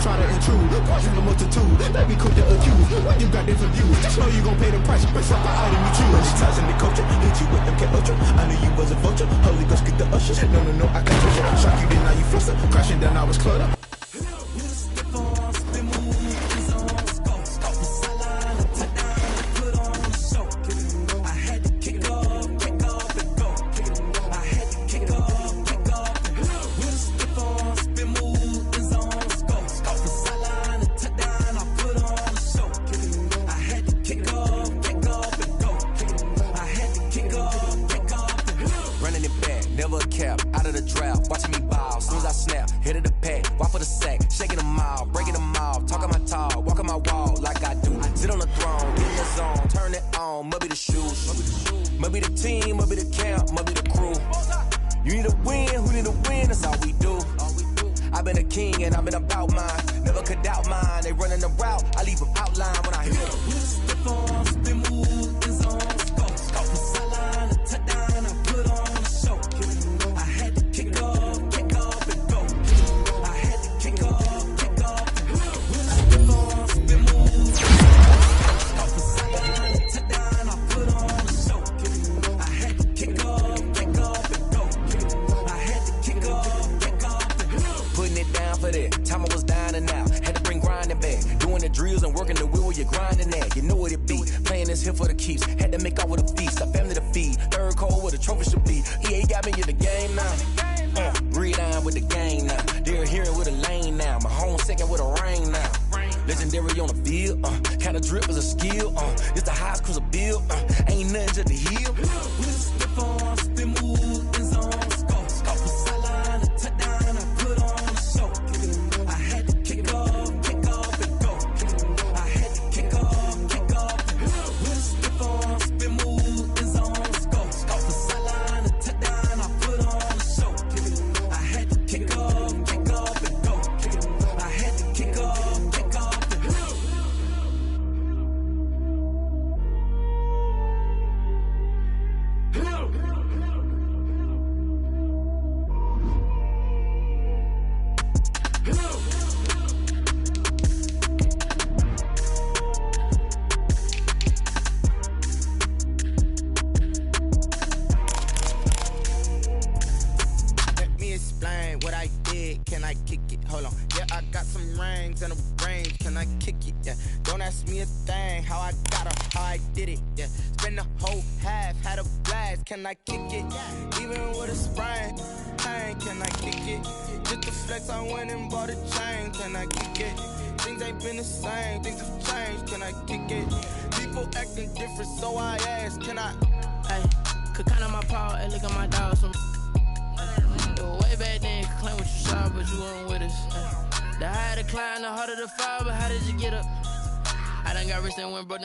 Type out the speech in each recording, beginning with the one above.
try to intrude. Poison the multitude, they be quick to accuse. When you got different views, just know you gon' pay the price. Based off the item you choose. Many times in the culture, hit you with MK Ultra. I knew you was a vulture. Holy Ghost get the usher. No, I can't touch you. Shock you, then now you fluster. Crashing down, I was cluttered.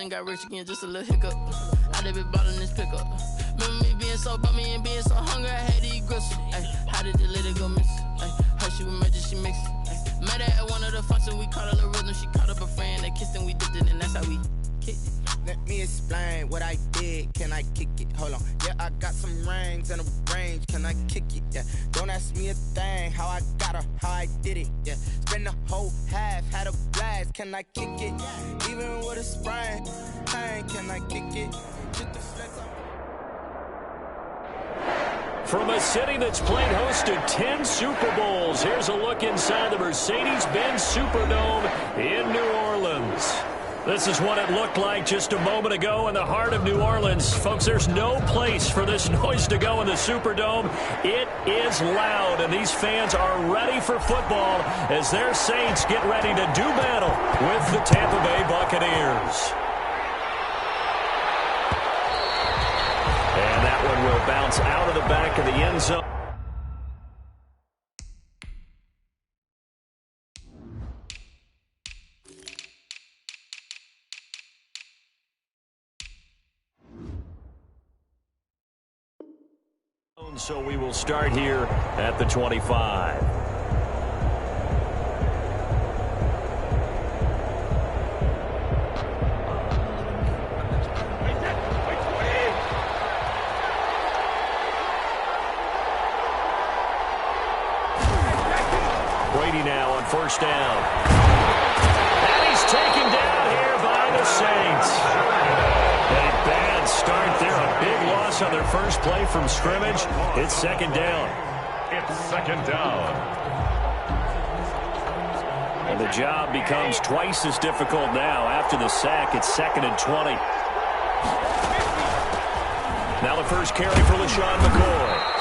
Got rich again, just a little hiccup. I done been bottling this pickup. Remember me being so bummy and being so hungry, I had to eat gristle. Ay, how did the lady go miss? Her she was magic, she mixed. Met her at one of the functions, we caught a little rhythm. She caught up a friend, they kissed and we dipped it, and that's how we kicked it. Let me explain what I did. Can I kick it? Hold on. Yeah, I got some rings and a range. Can I kick it? Yeah. Don't ask me a thing. How I got her, how I did it. Yeah. Spend the whole half, had a blast. Can I kick it? Even with a sprain. Hey, can I kick it? Just the flex on. From a city that's played host to 10 Super Bowls, here's a look inside the Mercedes-Benz Superdome in New Orleans. This is what it looked like just a moment ago in the heart of New Orleans. Folks, there's no place for this noise to go in the Superdome. It is loud, and these fans are ready for football as their Saints get ready to do battle with the Tampa Bay Buccaneers. And that one will bounce out of the back of the end zone. So we will start here at the 25. Brady now on first down. this on their first play from scrimmage. It's second down. It's second down. And the job becomes twice as difficult now. After the sack, it's 2nd and 20. Now the first carry for LaShawn McCoy.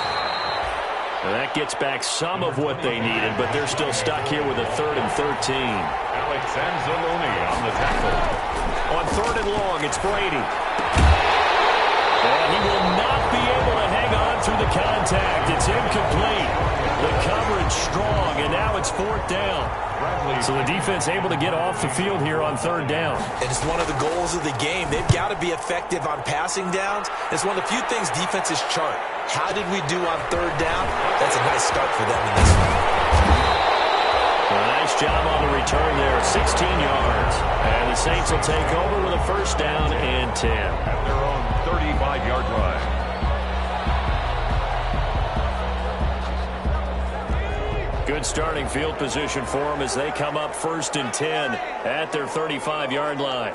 And that gets back some of what they needed, but they're still stuck here with a 3rd and 13. Alex Anzalone on the tackle. On 3rd and long, it's Brady. And he will not be able to hang on through the contact. It's incomplete. The coverage strong, and now it's 4th down. So the defense able to get off the field here on 3rd down. And it's one of the goals of the game. They've got to be effective on passing downs. It's one of the few things defenses chart. How did we do on 3rd down? That's a nice start for them in this one. A nice job on the return there, 16 yards. And the Saints will take over with a 1st down and 10. At their own 35-yard line. Good starting field position for them as they come up 1st and 10 at their 35-yard line.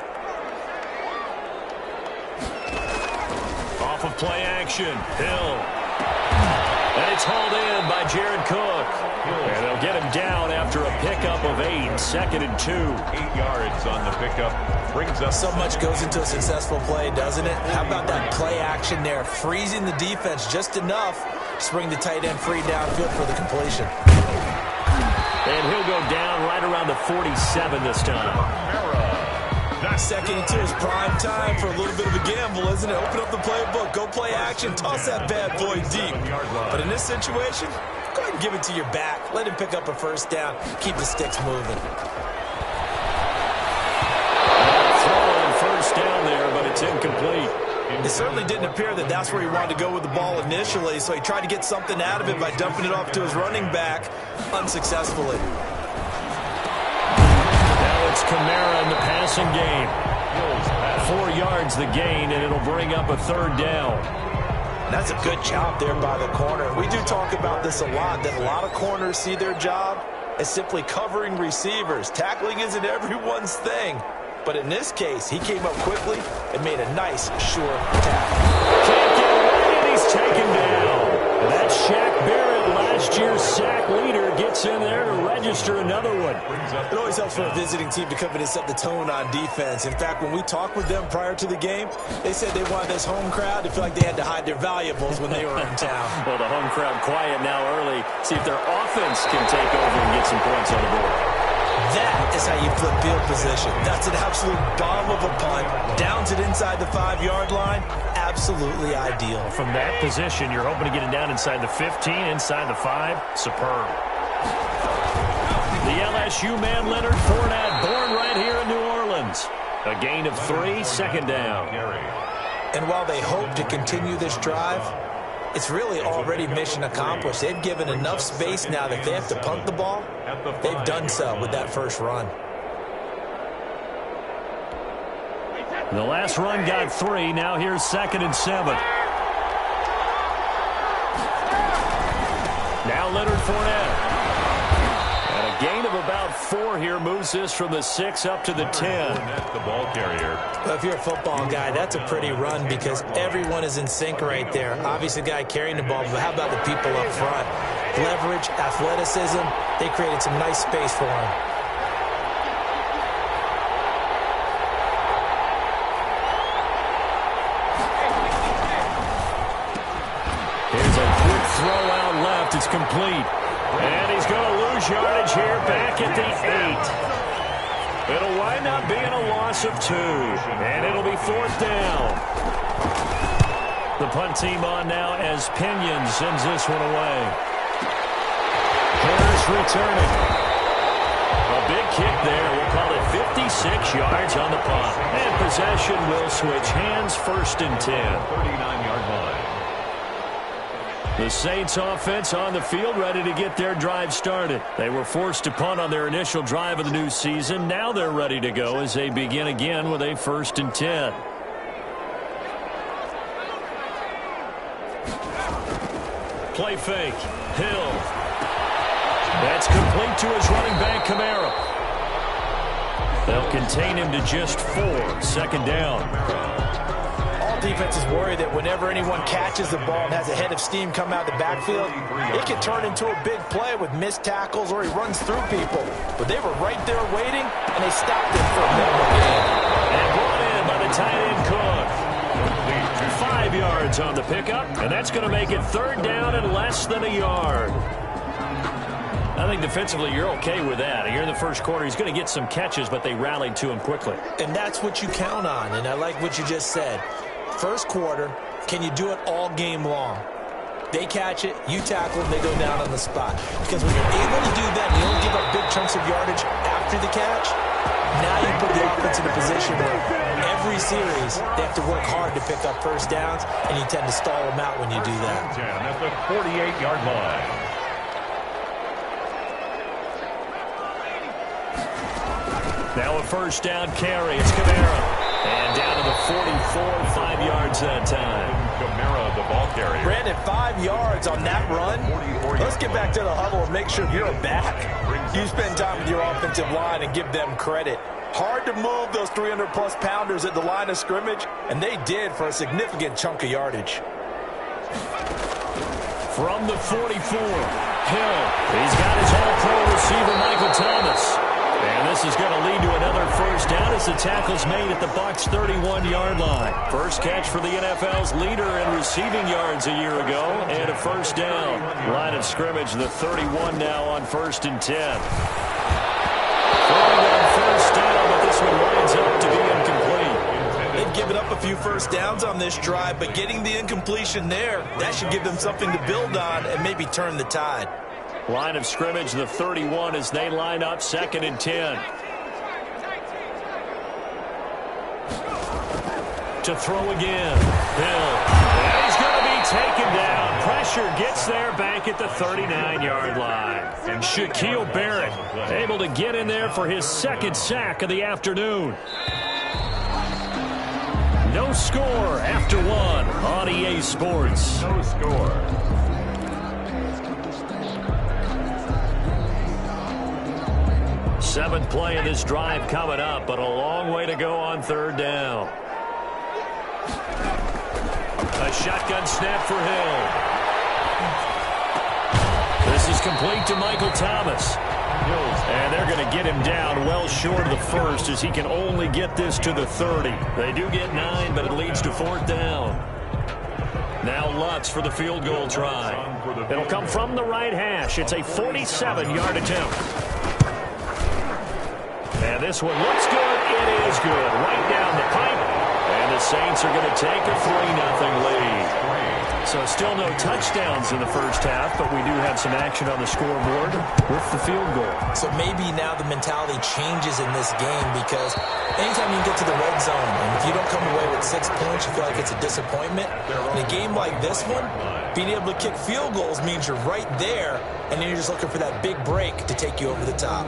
Off of play action, Hill. And it's hauled in by Jared Cook. And they'll get him down after a pickup of 8, 2nd and 2. 8 yards on the pickup. Brings up. So much goes into a successful play, doesn't it? How about that play action there? Freezing the defense just enough to bring the tight end free downfield for the completion. And he'll go down right around the 47 this time. 2nd and 2 is prime time for a little bit of a gamble, isn't it? Open up the playbook, go play action, toss that bad boy deep. But in this situation, go ahead and give it to your back. Let him pick up a 1st down. Keep the sticks moving. Throwing 1st down there, but it's incomplete. It certainly didn't appear that that's where he wanted to go with the ball initially, so he tried to get something out of it by dumping it off to his running back unsuccessfully. Now it's Kamara in the passing game. 4 yards the gain, and it'll bring up a 3rd down. That's a good job there by the corner. We do talk about this a lot, that a lot of corners see their job as simply covering receivers. Tackling isn't everyone's thing. But in this case, he came up quickly and made a nice, sure tackle. Can't get away, and he's taken down. That's Shaq Barrett, last year's sack leader, gets in there to register another one. It always helps for a visiting team to come in and set the tone on defense. In fact, when we talked with them prior to the game, they said they wanted this home crowd to feel like they had to hide their valuables when they were in town. Well, the home crowd quiet now early. See if their offense can take over and get some points on the board. That is how you flip field position. That's an absolute bomb of a punt. Downs it inside the 5-yard line. Absolutely ideal. From that position, you're hoping to get it down inside the 15, inside the 5. Superb. The LSU man, Leonard Fournette, born right here in New Orleans. A gain of 3, 2nd down. And while they hope to continue this drive, it's really already mission accomplished. They've given enough space now that they have to punt the ball. They've done so with that first run. The last run got 3. Now here's 2nd and 7. Now Leonard Fournette. And a gain of about 4 here moves this from the 6 up to the 10. The ball carrier. Well, if you're a football guy, that's a pretty run because everyone is in sync right there. Obviously, the guy carrying the ball, but how about the people up front? Leverage, athleticism, they created some nice space for him. Here's a quick throw out left. It's complete. And he's going to lose yardage here back at the 8. It'll wind up being a loss of 2. And it'll be 4th down. The punt team on now as Pinion sends this one away. Harris returning. A big kick there. We'll call it 56 yards on the punt. And possession will switch hands, 1st and 10. 39-yard line. The Saints offense on the field ready to get their drive started. They were forced to punt on their initial drive of the new season. Now they're ready to go as they begin again with a 1st and 10. Play fake. Hill. That's complete to his running back, Kamara. They'll contain him to just 4. 2nd down. All defense is worried that whenever anyone catches the ball and has a head of steam come out of the backfield, it can turn into a big play with missed tackles or he runs through people. But they were right there waiting, and they stopped him for a minimal gain. And brought in by the tight end Cook. 5 yards on the pickup, and that's going to make it third down and less than a yard. I think defensively you're okay with that. Here in the first quarter, he's going to get some catches, but they rallied to him quickly. And that's what you count on, and I like what you just said. First quarter, can you do it all game long? They catch it, you tackle them, they go down on the spot. Because when you're able to do that, you don't give up big chunks of yardage after the catch. Now you put the offense in a position where every series they have to work hard to pick up first downs, and you tend to stall them out when you do that. At the 48-yard line. Now a first down carry. It's Kamara. And down to the 44, 5 yards that time. Kamara, the ball carrier. Brandon, 5 yards on that run. Let's get back to the huddle and make sure you're back. You spend time with your offensive line and give them credit. Hard to move those 300-plus pounders at the line of scrimmage, and they did for a significant chunk of yardage. From the 44, Hill. He's got his all-pro receiver, Michael Thomas. And this is going to lead to another first down as the tackle's made at the Bucs' 31-yard line. First catch for the NFL's leader in receiving yards a year ago, and a first down. Line of scrimmage, the 31 now on 1st and 10. Throwing on first down, but this one winds up to be incomplete. They've given up a few first downs on this drive, but getting the incompletion there, that should give them something to build on and maybe turn the tide. Line of scrimmage, the 31 as they line up 2nd and 10. To throw again. Hill. And he's going to be taken down. Pressure gets there back at the 39-yard line. And Shaquille Barrett able to get in there for his 2nd sack of the afternoon. No score after 1 on EA Sports. No score. Seventh play of this drive coming up, but a long way to go on 3rd down. A shotgun snap for Hill. This is complete to Michael Thomas. And they're going to get him down well short of the 1st as he can only get this to the 30. They do get 9, but it leads to 4th down. Now Lutz for the field goal try. It'll come from the right hash. It's a 47-yard attempt. And this one looks good. It is good. Right down the pipe. And the Saints are going to take a 3-0 lead. So still no touchdowns in the first half, but we do have some action on the scoreboard with the field goal. So maybe now the mentality changes in this game because anytime you get to the red zone, and if you don't come away with 6 points, you feel like it's a disappointment. In a game like this one, being able to kick field goals means you're right there, and then you're just looking for that big break to take you over the top.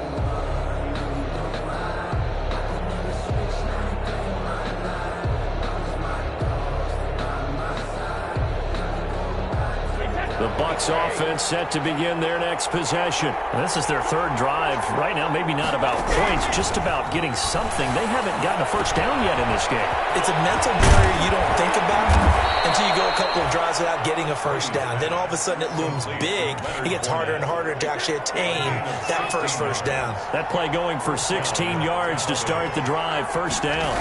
The Bucs offense set to begin their next possession. This is their 3rd drive. Right now, maybe not about points, just about getting something. They haven't gotten a first down yet in this game. It's a mental barrier you don't think about until you go a couple of drives without getting a first down. Then all of a sudden it looms big. It gets harder and harder to actually attain that first down. That play going for 16 yards to start the drive. First down.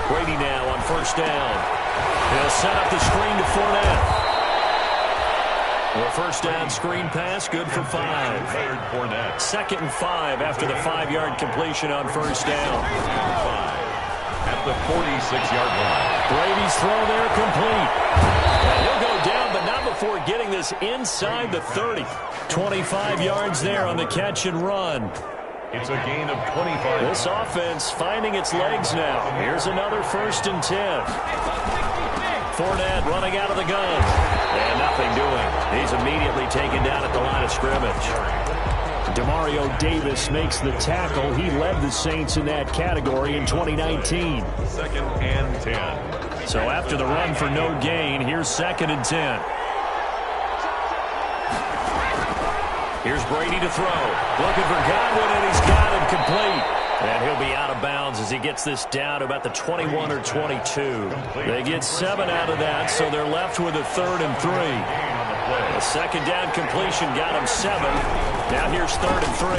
Brady now on first down. He'll set up the screen to Fournette. The first down screen pass, good for 5. 2nd and 5 after the 5-yard completion on first down. At the 46-yard line. Brady's throw there complete. And he'll go down, but not before getting this inside the 30. 25 yards there on the catch and run. It's a gain of 25. This offense finding its legs now. Here's another 1st and 10. Fournette running out of the gun. And nothing doing. He's immediately taken down at the line of scrimmage. Demario Davis makes the tackle. He led the Saints in that category in 2019. 2nd and 10. So after the run for no gain, here's 2nd and 10. Here's Brady to throw. Looking for Godwin, and he's got him complete. And he'll be out of bounds as he gets this down to about the 21 or 22. They get 7 out of that, so they're left with a 3rd and 3. A second down completion got him 7. Now here's 3rd and 3.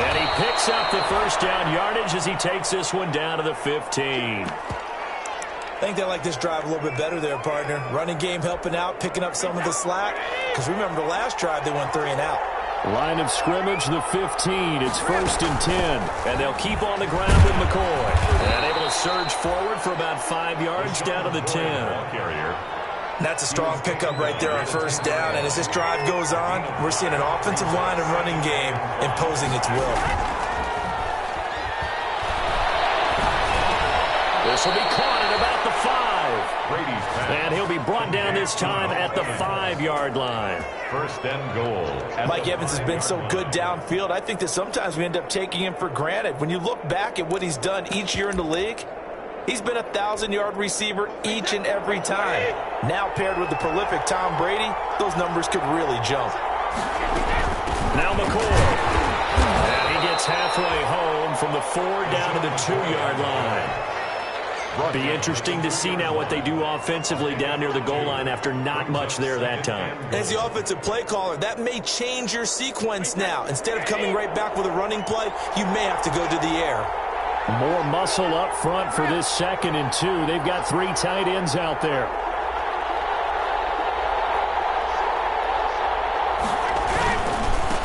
And he picks up the first down yardage as he takes this one down to the 15. I think they like this drive a little bit better there, partner. Running game helping out, picking up some of the slack. Because remember the last drive, they went 3 and out. Line of scrimmage, the 15. It's 1st and 10. And they'll keep on the ground with McCoy. And able to surge forward for about 5 yards down to the 10. That's a strong pickup right there on 1st down. And as this drive goes on, we're seeing an offensive line and running game imposing its will. This will be caught at about the 5. And he'll be brought down this time at the 5-yard line. 1st and goal. Mike Evans has been so good downfield. I think that sometimes we end up taking him for granted. When you look back at what he's done each year in the league, he's been a 1,000-yard receiver each and every time. Now paired with the prolific Tom Brady, those numbers could really jump. Now McCoy. And he gets halfway home from the 4 down to the 2-yard line. Be interesting to see now what they do offensively down near the goal line after not much there that time. As the offensive play caller, that may change your sequence now. Instead of coming right back with a running play, you may have to go to the air. More muscle up front for this 2nd and 2. They've got 3 tight ends out there.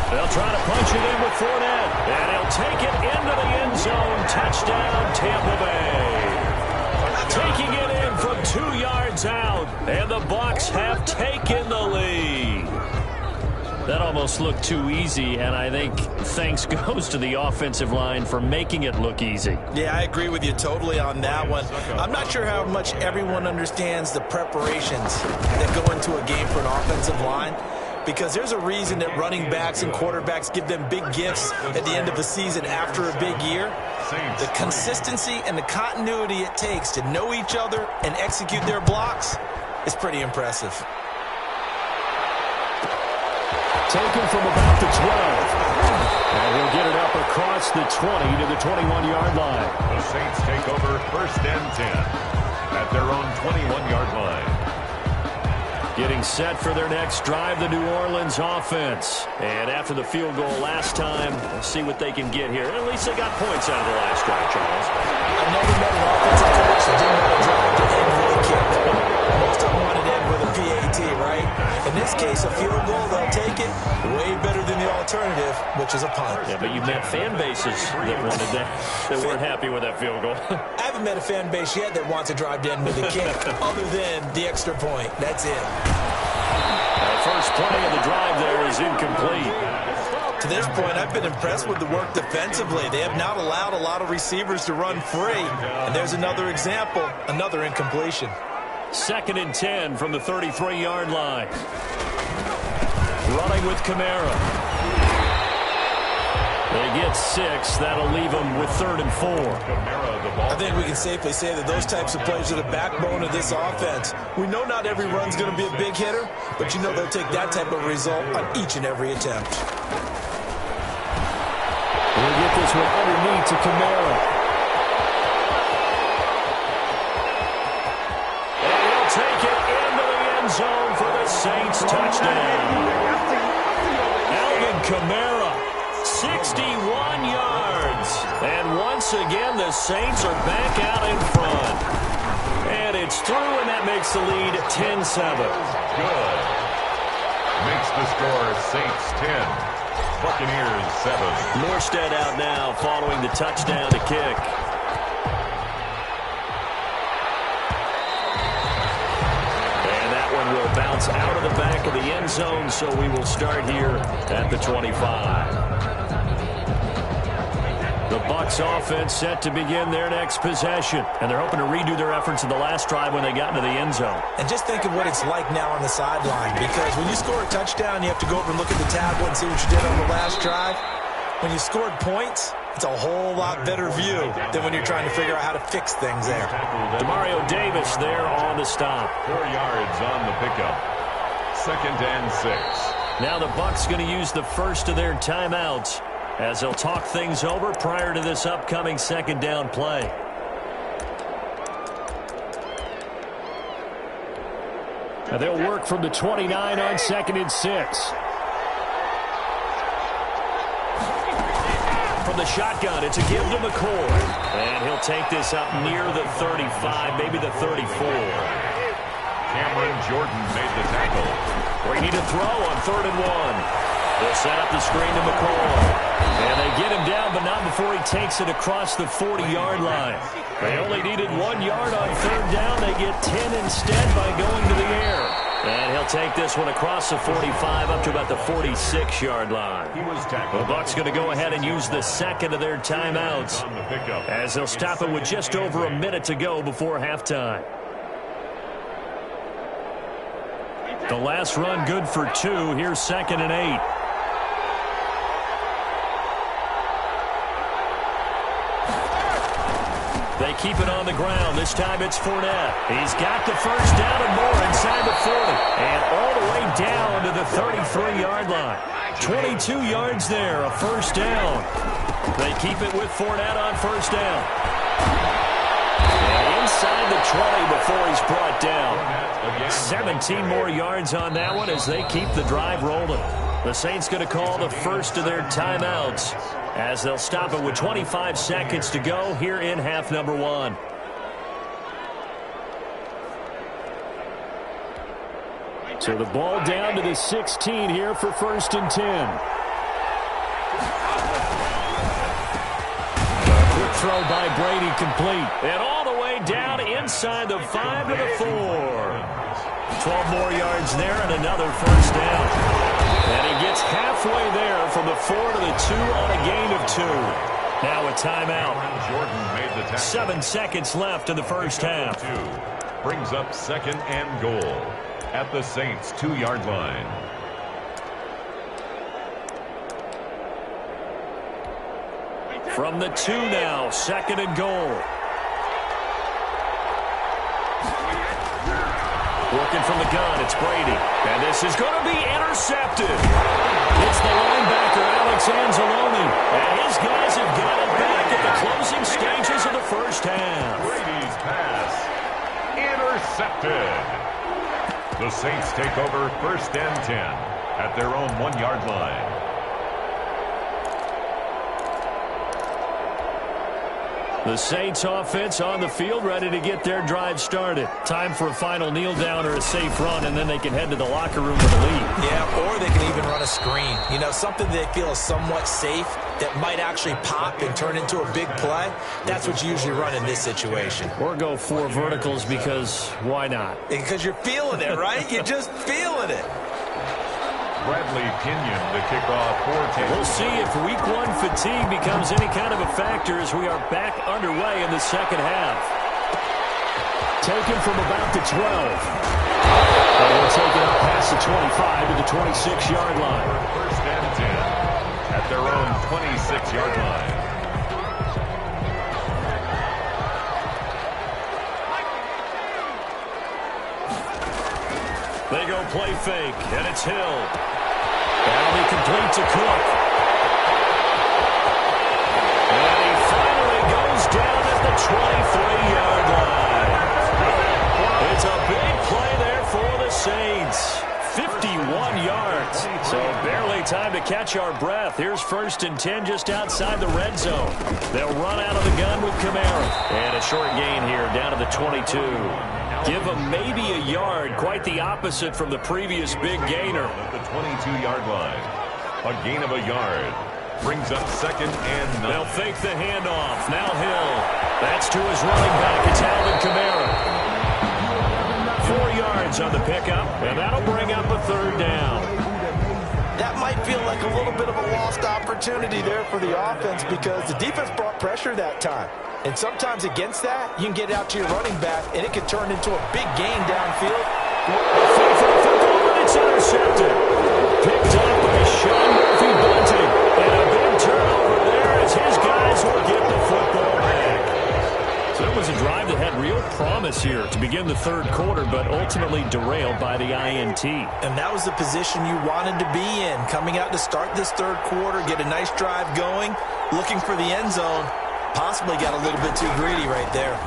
They'll try to punch it in with Fournette. And he'll take it into the end zone. Touchdown, Tampa Bay. Taking it in from 2 yards out. And the Bucs have taken the lead. That almost looked too easy, and I think thanks goes to the offensive line for making it look easy. Yeah, I agree with you totally on that one. I'm not sure how much everyone understands the preparations that go into a game for an offensive line, because there's a reason that running backs and quarterbacks give them big gifts at the end of the season after a big year. The consistency and the continuity it takes to know each other and execute their blocks is pretty impressive. Taken from about the 12. And he'll get it up across the 20 to the 21-yard line. The Saints take over 1st and 10 at their own 21-yard line. Getting set for their next drive, the New Orleans offense. And after the field goal last time, we'll see what they can get here. At least they got points out of the last drive, Charles. I've never met an offensive coach that didn't want to drive to end with a kick. Most of them wanted to end with a PAT, right? In this case, a field goal, they'll take it. Way better than the alternative, which is a punt. Yeah, but you met fan bases that wanted that weren't happy with that field goal. I haven't met a fan base yet that wants to drive to end with a kick, other than the extra point. That's it. First play of the drive there is incomplete. To this point, I've been impressed with the work defensively. They have not allowed a lot of receivers to run free. And there's another example, another incompletion. 2nd and 10 from the 33-yard line. Running with Kamara. They get 6. That'll leave them with 3rd and 4. I think we can safely say that those types of plays are the backbone of this offense. We know not every run's going to be a big hitter, but you know they'll take that type of result on each and every attempt. We'll get this one underneath to Kamara. And he'll take it into the end zone for the Saints touchdown. Alvin Kamara, 61 yards. And once again, the Saints are back out in front. And it's through, and that makes the lead 10-7. Good. Makes the score Saints 10. Buccaneers 7. Morstead out now following the touchdown to kick. And that one will bounce out of the back of the end zone, so we will start here at the 25. The Bucs offense set to begin their next possession, and they're hoping to redo their efforts in the last drive when they got into the end zone. And just think of what it's like now on the sideline, because when you score a touchdown, you have to go over and look at the tablet and see what you did on the last drive. When you scored points, it's a whole lot better view than when you're trying to figure out how to fix things there. Demario Davis there on the stop. 4 yards on the pickup. 2nd and 6. Now the Bucs going to use the first of their timeouts. as they'll talk things over prior to this upcoming second down play. And they'll work from the 29 on 2nd and 6. From the shotgun, it's a give to McCoy. And he'll take this up near the 35, maybe the 34. Cameron Jordan made the tackle. Brady to throw on 3rd and 1. They'll set up the screen to McCoy. And they get him down, but not before he takes it across the 40-yard line. They only needed 1 yard on 3rd down. They get 10 instead by going to the air. And he'll take this one across the 45 up to about the 46-yard line. The Bucs going to go ahead and use the second of their timeouts as they'll stop it with just over a minute to go before halftime. The last run good for 2. Here's 2nd and 8. They keep it on the ground. This time it's Fournette. He's got the first down and more inside the 40. And all the way down to the 33-yard line. 22 yards there, a first down. They keep it with Fournette on first down. And inside the 20 before he's brought down. 17 more yards on that one as they keep the drive rolling. The Saints going to call the first of their timeouts as they'll stop it with 25 seconds to go here in half number 1. So the ball down to the 16 here for 1st and 10. A quick throw by Brady complete. And all the way down inside the 5 to the 4. 12 more yards there and another first down. And he gets halfway there from the 4 to the 2 on a gain of 2. Now a timeout. Jordan made the tackle. 7 seconds left in the first half. 2 brings up 2nd and goal at the Saints' 2-yard line. From the 2 now, 2nd and goal. Working from the gun, it's Brady. And this is going to be intercepted. It's the linebacker, Alex Anzalone. And his guys have got it back at the closing stages of the first half. Brady's pass intercepted. The Saints take over 1st and 10 at their own 1-yard line. The Saints offense on the field, ready to get their drive started. Time for a final kneel down or a safe run, and then they can head to the locker room with a lead. Yeah, or they can even run a screen. You know, something they feel is somewhat safe that might actually pop and turn into a big play. That's what you usually run in this situation. Or go 4 verticals because why not? Because you're feeling it, right? You're just feeling it. Bradley Pinion to kick off for Tampa. We'll see if week 1 fatigue becomes any kind of a factor as we are back underway in the second half. Taken from about the 12. And we'll take it up past the 25 to the 26-yard line. 1st and 10 at their own 26-yard line. They go play fake, and it's Hill. That'll be complete to Cook. And he finally goes down at the 23-yard line. It's a big play there for the Saints. 51 yards. So barely time to catch our breath. Here's 1st and 10 just outside the red zone. They'll run out of the gun with Kamara. And a short gain here down to the 22. Give them maybe a yard, quite the opposite from the previous big gainer. At the 22-yard line, a gain of a yard brings up 2nd and 9. They'll fake the handoff. Now Hill. That's to his running back. It's Alvin Kamara. 4 yards on the pickup, and that'll bring up a 3rd down. That might feel like a little bit of a lost opportunity there for the offense because the defense brought pressure that time. And sometimes against that, you can get out to your running back, and it could turn into a big gain downfield. It's intercepted. Picked up by Sean Murphy-Bunting. And a big turnover there as his guys will get the football back. So it was a drive that had real promise yards here to begin the third quarter, but ultimately derailed by the INT. And that was the position you wanted to be in, coming out to start this third quarter, get a nice drive going, looking for the end zone. Possibly got a little bit too greedy right there.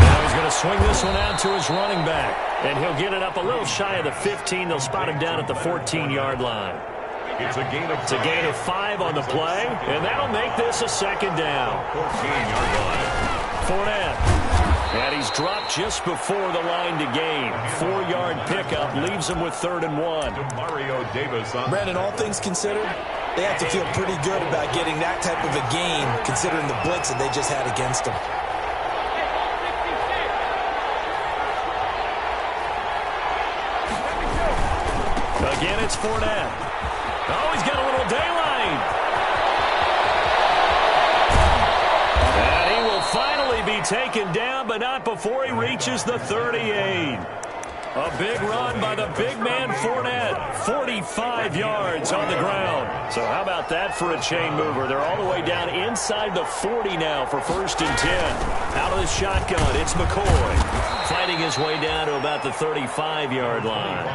Now he's going to swing this one out to his running back, and he'll get it up a little shy of the 15. They'll spot him down at the 14-yard line. It's a gain of 5 on the play, and that'll make this a second down. 14-yard line. Fournette. And he's dropped just before the line to gain. 4-yard pickup leaves him with 3rd and 1. Mario Davis on. Brandon, all things considered, they have to feel pretty good about getting that type of a gain, considering the blitz that they just had against them. Again, it's Fournette. Oh, he's got a little daylight. And he will finally be taken down, but not before he reaches the 38. A big run by the big man Fournette. 45 yards on the ground. So how about that for a chain mover? They're all the way down inside the 40 now for 1st and 10. Out of the shotgun, it's McCoy. Fighting his way down to about the 35-yard line.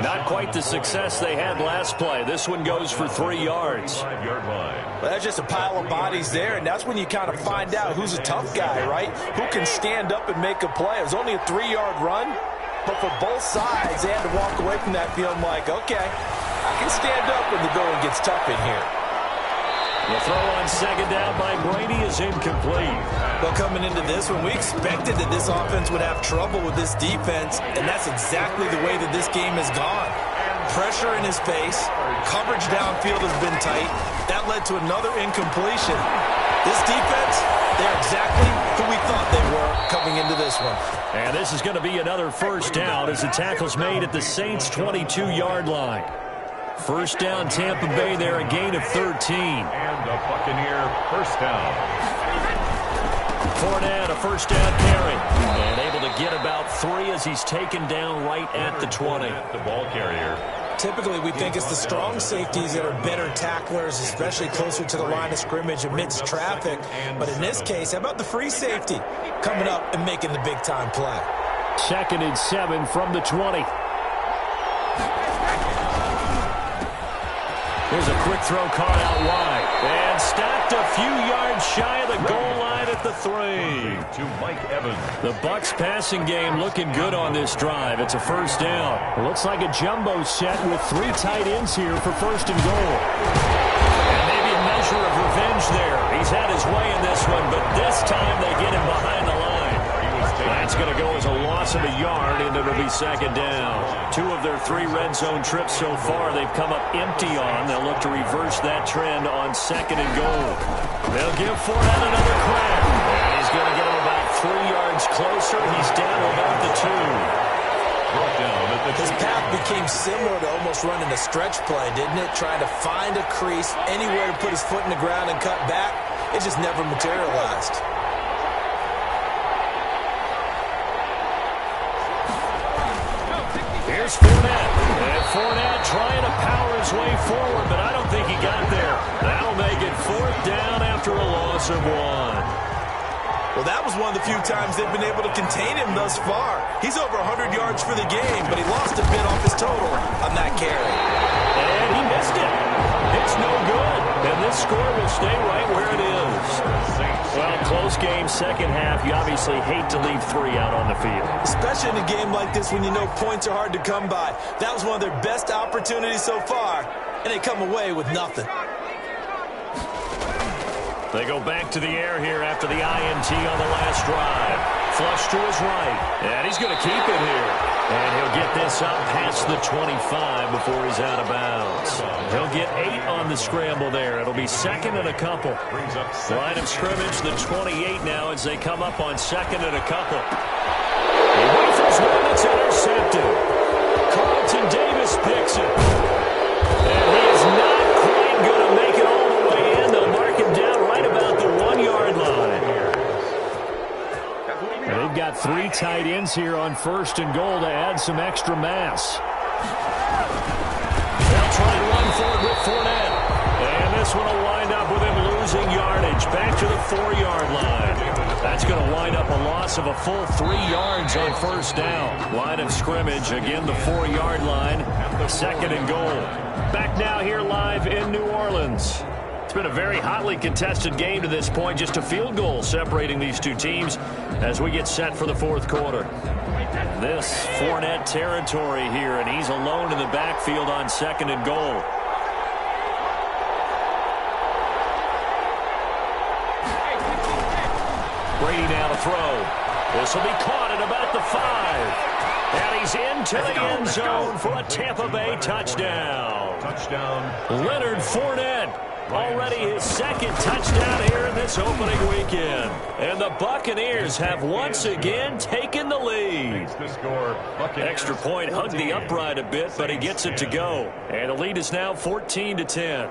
Not quite the success they had last play. This one goes for 3 yards. 5-yard line. Well, that's just a pile of bodies there, and that's when you kind of find out who's a tough guy, right? Who can stand up and make a play. It was only a 3-yard run, but for both sides, they had to walk away from that feeling like, okay, I can stand up when the going gets tough in here. The throw on second down by Brady is incomplete. Well, coming into this one, we expected that this offense would have trouble with this defense, and that's exactly the way that this game has gone. Pressure in his face, coverage downfield has been tight. That led to another incompletion. This defense, they're exactly who we thought they were coming into this one. And this is going to be another first down as the tackle's made at the Saints' 22-yard line. First down, Tampa Bay there, a gain of 13. And the Buccaneer first down. Fournette, a first down carry. And able to get about 3 as he's taken down right at the 20. The ball carrier. Typically, we think it's the strong safeties that are better tacklers, especially closer to the line of scrimmage amidst traffic. But in this case, how about the free safety coming up and making the big-time play? 2nd and 7 from the 20. Here's a quick throw caught out wide. And stopped a few yards shy of the goal line at the 3. To Mike Evans. The Bucs passing game looking good on this drive. It's a first down. It looks like a jumbo set with 3 tight ends here for 1st and goal. And maybe a measure of revenge there. He's had his way in this one, but this time they get him behind the line. That's going to go as a loss of a yard, and it'll be 2nd down. 2 of their 3 red zone trips so far they've come up empty on. They'll look to reverse that trend on 2nd and goal. They'll give Fournette another crack. And he's going to get him about 3 yards closer. He's down to about the 2. His path became similar to almost running a stretch play, didn't it? Trying to find a crease, anywhere to put his foot in the ground and cut back. It just never materialized. Here's Fournette. And Fournette trying to power his way forward, but I don't think he got there. That'll make it 4th down after a loss of 1. Well, that was one of the few times they've been able to contain him thus far. He's over 100 yards for the game, but he lost a bit off his total on that carry. And he missed it. It's no good. And this score will stay right where it is. Well, close game, second half. You obviously hate to leave 3 out on the field. Especially in a game like this when you know points are hard to come by. That was one of their best opportunities so far, and they come away with nothing. They go back to the air here after the INT on the last drive. Flush to his right. And he's going to keep it here. And he'll get this up past the 25 before he's out of bounds. He'll get 8 on the scramble there. It'll be 2nd and a couple. Line of scrimmage, the 28 now as they come up on 2nd and a couple. He waits one that's intercepted. Carlton Davis picks it. And he is not quite going to make it all the way in. They'll mark him down right about the 1-yard line. And they've got 3 tight ends here on 1st and goal to add some extra mass. They'll try and run forward with Fournette. And this this one will wind up with him losing yardage back to the 4-yard line. That's going to wind up a loss of a full 3 yards on first down. Line of scrimmage, again the 4-yard line, 2nd and goal. Back now here live in New Orleans. It's been a very hotly contested game to this point. Just a field goal separating these two teams as we get set for the 4th quarter. This Fournette territory here, and he's alone in the backfield on 2nd and goal. Brady now to throw. This will be caught at about the 5. And he's into the end zone for a Tampa Bay touchdown. Leonard Fournette. Already his 2nd touchdown here in this opening weekend. And the Buccaneers have once again taken the lead. Extra point hugged the upright a bit, but he gets it to go. And the lead is now 14-10.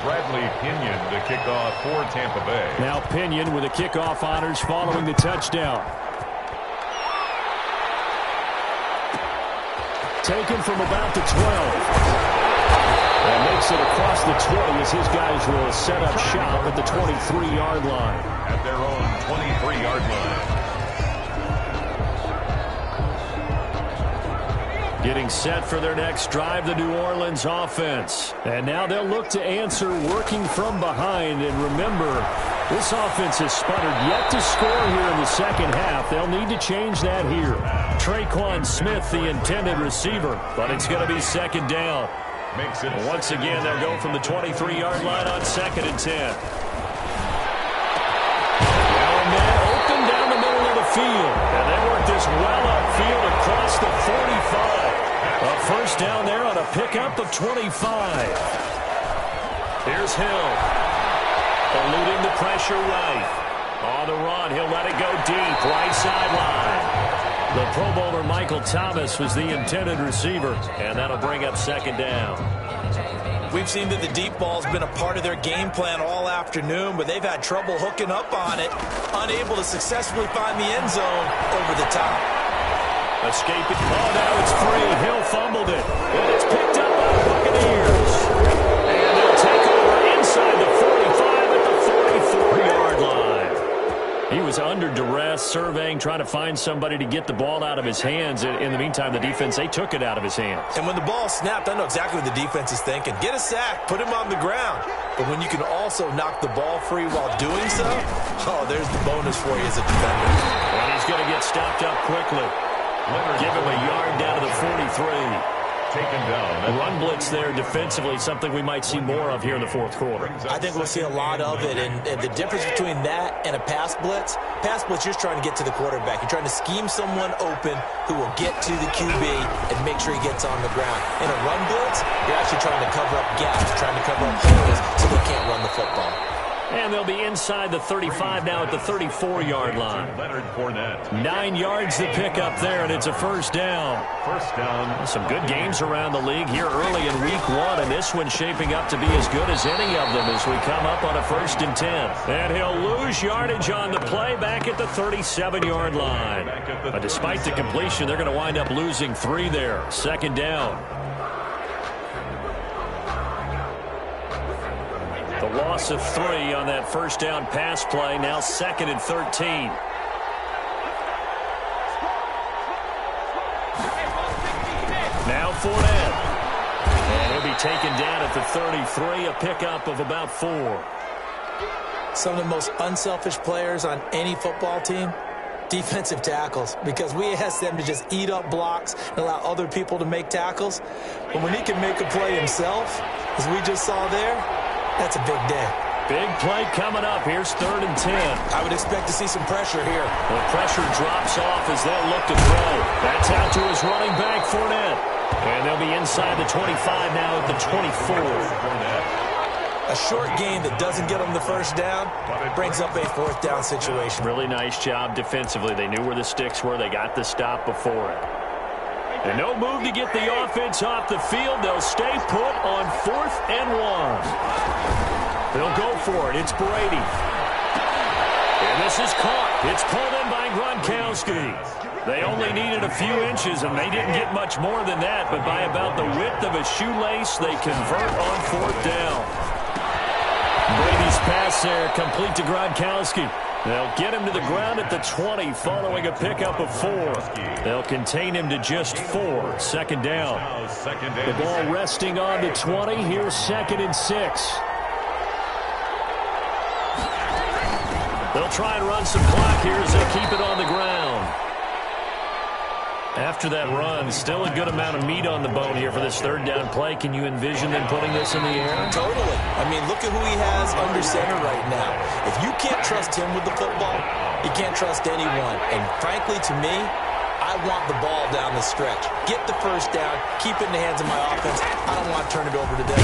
Bradley Pinion to kick off for Tampa Bay. Now Pinion with the kickoff honors following the touchdown. Taken from about the 12. And makes it across the 20 as his guys will set up shop at the 23-yard line. At their own 23-yard line. Getting set for their next drive, the New Orleans offense. And now they'll look to answer working from behind. And remember, this offense has sputtered yet to score here in the 2nd half. They'll need to change that here. Traquan Smith, the intended receiver, but it's going to be 2nd down. Once again, they'll go from the 23-yard line on 2nd and 10. Now and then, open down the middle of the field. And they work this well upfield across the 45. A first down there on a pickup of 25. Here's Hill. Eluding the pressure right. On the run, he'll let it go deep. Right sideline. The Pro Bowler Michael Thomas was the intended receiver, and that'll bring up 2nd down. We've seen that the deep ball's been a part of their game plan all afternoon, but they've had trouble hooking up on it, unable to successfully find the end zone over the top. Escaping. Oh, now it's free. Hill fumbled it, and it's picked up by the Buccaneers. And they'll take over inside the 45 at the 44-yard line. He was under duress, surveying, trying to find somebody to get the ball out of his hands. In the meantime, the defense, they took it out of his hands. And when the ball snapped, I know exactly what the defense is thinking. Get a sack, put him on the ground. But when you can also knock the ball free while doing so, oh, there's the bonus for you as a defender. And he's going to get stopped up quickly. Give him a yard down to the 43. Taken down. Run blitz there defensively, something we might see more of here in the 4th quarter. I think we'll see a lot of it, and the difference between that and a pass blitz, you're just trying to get to the quarterback. You're trying to scheme someone open who will get to the QB and make sure he gets on the ground. In a run blitz, you're actually trying to cover up gaps, trying to cover up holes so they can't run the football. And they'll be inside the 35 now at the 34-yard line. 9 yards to pick up there, and it's a first down. Some good games around the league here early in week 1, and this one's shaping up to be as good as any of them as we come up on a 1st and 10. And he'll lose yardage on the play back at the 37-yard line. But despite the completion, they're going to wind up losing 3 there. 2nd down. The loss of 3 on that first down pass play. Now 2nd and 13. Now Fournette. And he'll be taken down at the 33. A pickup of about 4. Some of the most unselfish players on any football team, defensive tackles, because we ask them to just eat up blocks and allow other people to make tackles. But when he can make a play himself, as we just saw there, that's a big day. Big play coming up. Here's 3rd and 10. I would expect to see some pressure here. The pressure drops off as they'll look to throw. That's out to his running back, Fournette. And they'll be inside the 25 now at the 24. A short game that doesn't get them the first down brings up a 4th down situation. Really nice job defensively. They knew where the sticks were. They got the stop before it. And no move to get the offense off the field. They'll stay put on 4th and 1. They'll go for it. It's Brady. And this is caught. It's pulled in by Gronkowski. They only needed a few inches, and they didn't get much more than that. But by about the width of a shoelace, they convert on 4th down. Brady's pass there, complete to Gronkowski. They'll get him to the ground at the 20 following a pickup of 4. They'll contain him to just 4. Second down. The ball resting on the 20. Here's 2nd and 6. They'll try and run some clock here as they keep it on the ground. After that run, still a good amount of meat on the bone here for this 3rd down play. Can you envision them putting this in the air? Totally. I mean, look at who he has under center right now. If you can't trust him with the football, you can't trust anyone. And frankly, to me, I want the ball down the stretch. Get the 1st down, keep it in the hands of my offense. I don't want to turn it over to them.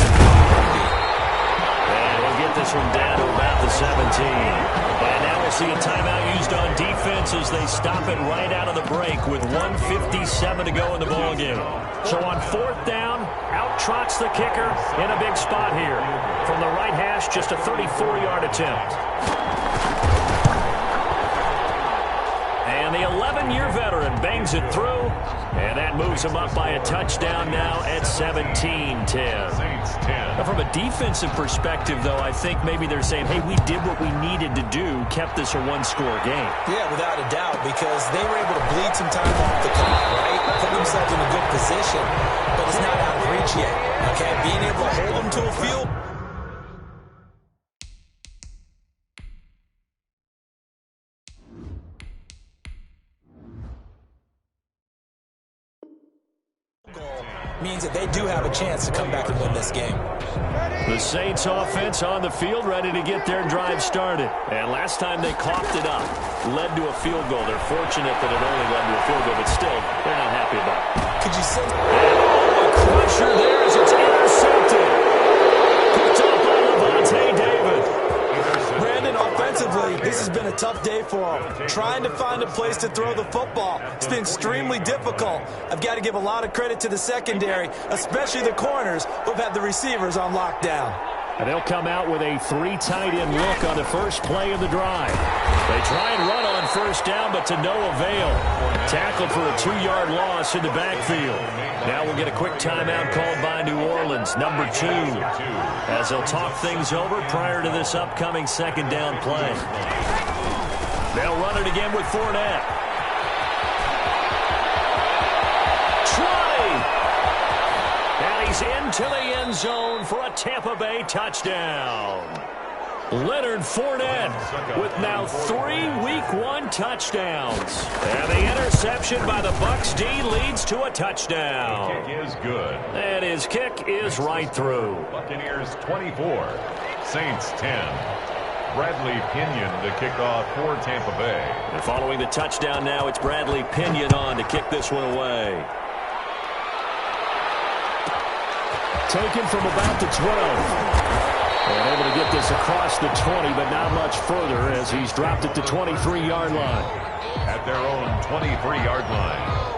And we'll get this one down to about the 17. And now we'll see a timeout used on defense as they stop it right out of the break with 1:57 to go in the ballgame. So on 4th down, out trots the kicker in a big spot here. From the right hash, just a 34-yard attempt. And the 11-year veteran bangs it through, and that moves him up by a touchdown now at 17-10. Now, from a defensive perspective, though, I think maybe they're saying, hey, we did what we needed to do, kept this a 1-score game. Yeah, without a doubt, because they were able to bleed some time off the clock, right? Put themselves in a good position, but it's not out of reach yet, okay? Being able to hold them to a field means that they do have a chance to come back and win this game. The Saints offense on the field, ready to get their drive started. And last time they coughed it up, led to a field goal. They're fortunate that it only led to a field goal, but still, they're not happy about it. Could you say? Oh, a crusher there as it's intercepted. Picked up by Levante David. Brandon, offensively, this has been a tough day for him. Trying to find a place to throw the football. It's been extremely difficult. I've got to give a lot of credit to the secondary, especially the corners who've had the receivers on lockdown. And they'll come out with a 3 tight end look on the first play of the drive. They try and run on 1st down, but to no avail. Tackled for a 2-yard loss in the backfield. Now we'll get a quick timeout called by New Orleans, number 2, as they'll talk things over prior to this upcoming 2nd down play. They'll run it again with Fournette. And he's into the end zone for a Tampa Bay touchdown. Leonard Fournette with now 3 Week 1 touchdowns. And the interception by the Bucs D leads to a touchdown. The kick is good. And his kick is right through. Buccaneers 24, Saints 10. Bradley Pinion the kickoff for Tampa Bay. And following the touchdown now, it's Bradley Pinion on to kick this one away. Taken from about the 12. And able to get this across the 20, but not much further as he's dropped it to 23-yard line. At their own 23-yard line.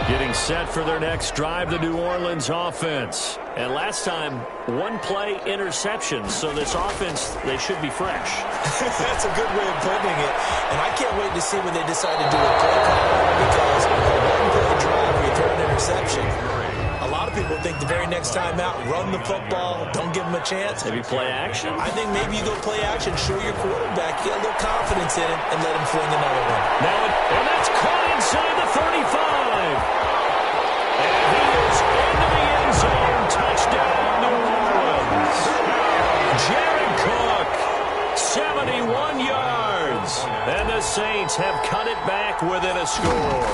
Getting set for their next drive, the New Orleans offense. And last time, 1-play interception. So this offense, they should be fresh. That's a good way of putting it. And I can't wait to see when they decide to do a play call. Because a 1-play drive, return interception. A lot of people think the very next time out, run the football, don't give them a chance. Maybe play action? I think maybe you go play action, show your quarterback, get a little confidence in it, and let him fling another one. Now, and that's caught inside the 35. And he is into the end zone. Touchdown, New Orleans. Jared Cook, 71 yards. And the Saints have cut it back within a score.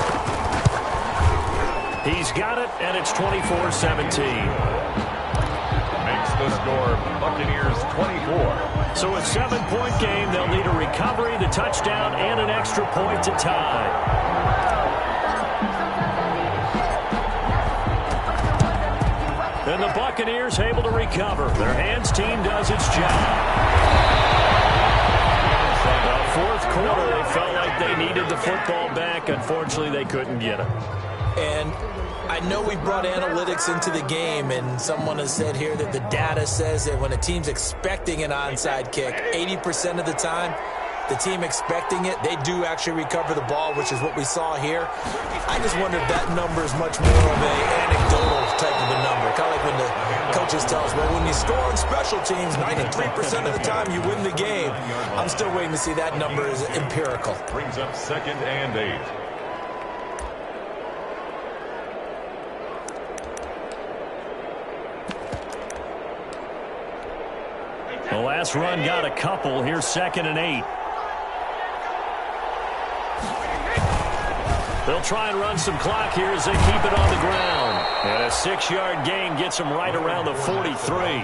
He's got it, and it's 24-17. Makes the score Buccaneers 24. So a 7-point game, they'll need a recovery, the touchdown, and an extra point to tie. And the Buccaneers able to recover. Their hands team does its job. The fourth quarter, they felt like they needed the football back. Unfortunately, they couldn't get it. And I know we brought analytics into the game, and someone has said here that the data says that when a team's expecting an onside kick, 80% of the time, the team expecting it, they do actually recover the ball, which is what we saw here. I just wonder if that number is much more of an anecdotal type of a number. Kind of like when the coaches tell us, well, when you score on special teams, 93% of the time you win the game. I'm still waiting to see that number is empirical. Brings up 2nd and 8. The last run got a couple. Here's 2nd and 8. They'll try and run some clock here as they keep it on the ground. And a 6-yard gain gets them right around the 43.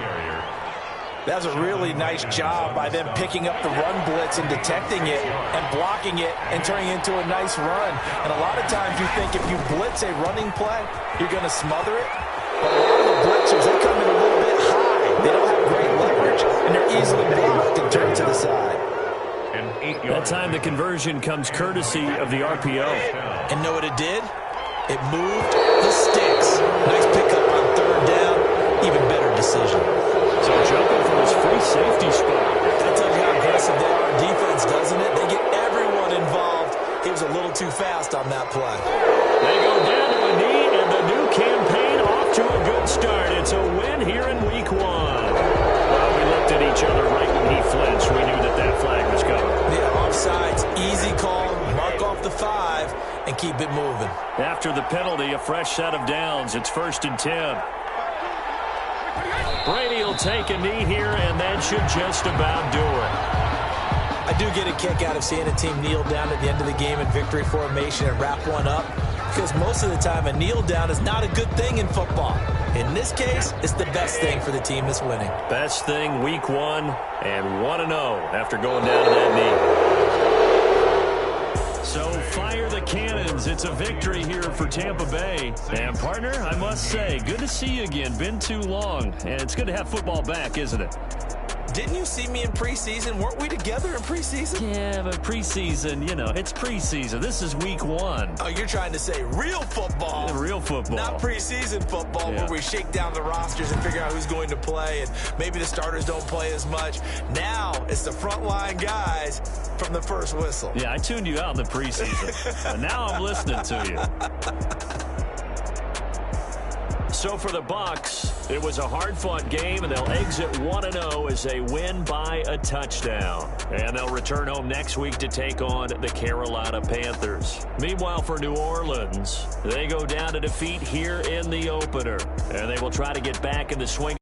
That was a really nice job by them picking up the run blitz and detecting it and blocking it and turning it into a nice run. And a lot of times you think if you blitz a running play, you're going to smother it. But a lot of the blitzers, they come in a little bit high. They don't have great leverage, and they're easily blocked and turned to the side. That time the conversion comes courtesy of the RPO. And know what it did? It moved the sticks. Nice pickup on 3rd down. Even better decision. So jumping from his free safety spot. That tells you how aggressive they are on defense, doesn't it? They get everyone involved. He was a little too fast on that play. They go down to a knee, and the new campaign off to a good start. It's a win here in Week 1. Well, we looked at each other right when he flinched. We knew that flag was coming. Yeah, offsides, easy call, mark off the 5, and keep it moving. After the penalty, a fresh set of downs. It's 1st and 10. Brady will take a knee here, and that should just about do it. I do get a kick out of seeing a team kneel down at the end of the game in victory formation and wrap one up, because most of the time a kneel down is not a good thing in football. In this case, it's the best thing for the team that's winning. Best thing Week 1 and 1-0 after going down to that knee. So fire the cannons. It's a victory here for Tampa Bay. And partner, I must say, good to see you again. Been too long. And it's good to have football back, isn't it? Didn't you see me in preseason? Weren't we together in preseason? Yeah, but preseason, you know, it's preseason. This is Week 1. Oh, you're trying to say real football. Yeah, real football. Not preseason football, yeah, where we shake down the rosters and figure out who's going to play, and maybe the starters don't play as much. Now it's the frontline guys from the first whistle. Yeah, I tuned you out in the preseason. And now I'm listening to you. So for the Bucs, it was a hard-fought game, and they'll exit 1-0 as they win by a touchdown. And they'll return home next week to take on the Carolina Panthers. Meanwhile, for New Orleans, they go down to defeat here in the opener. And they will try to get back in the swing of